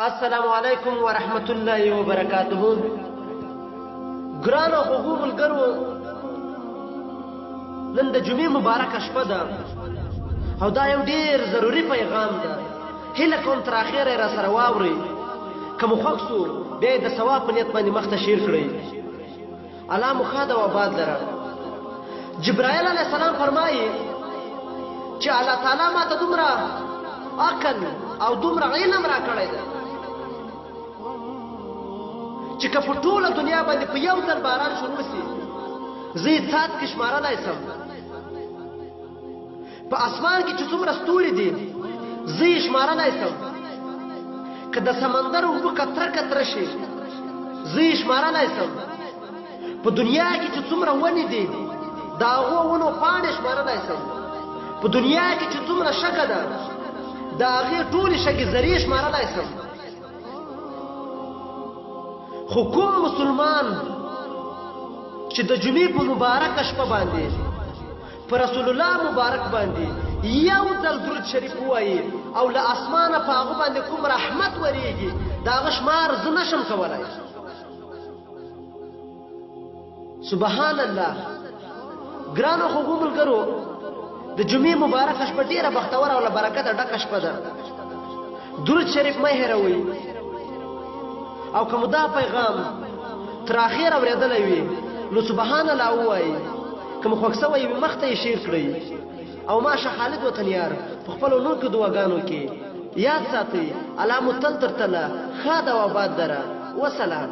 السلام علیکم ورحمت الله وبرکاته. ګرانو خوږو ملګرو، نن د جمعې مبارکه شپه ده او دا یو ډیر ضروري پیغام ده. هیله کوم تر اخره را سره واورئ. که مو خوښ سو بیا یې د ثواب په نیت باندې مخته شیر کړئ. الله مو ښاد او آباد لره. جبرائیل علیه السلام فرمایي چې الله تعالی ما ته دومره عقل او دومره علم را کړی ده چې که په ټوله دنیا باندې په یو ځل باران شروع سي زه یې څاڅ کې شمارلی سم. په اسمان کې چې څومره ستوري دي زه یې شمارلی سم. که د سمندر اوبه کتره کتره شي زه یې شمارلی سم. په دنیا کې چې څومره ونې دي د هغو ونو پاڼې شمارلی سم. په دنیا کې چې څومره شګه ده د هغې ټولې شګې ذرې شمارلی سم. خو کوم مسلمان چې د جمعې په مبارکه شپه باندې په رسول الله مبارک باندې یو ځل درود شریف ووایي او له اسمانه په هغه باندې کوم رحمت وریږي د هغه شمار زه نشم کولی. سبحان الله. ګرانو خوږو ملګرو، د جمعې مبارکه شپه ډېره بختوره او له برکته ډکه شپه ده. درود شریف مه هېروئ. او که مو دا پیغام تر اخره اورېدلی وي نو سبحان الله ووایئ. که مو خوښ سوی وي مخته یې شیر کړئ. او ماشه خالد وطنیار په خپلو نورکو دعاګانو کې یاد ساتئ. الله مو تل تر تله ښاد او آباد لره. وسلام.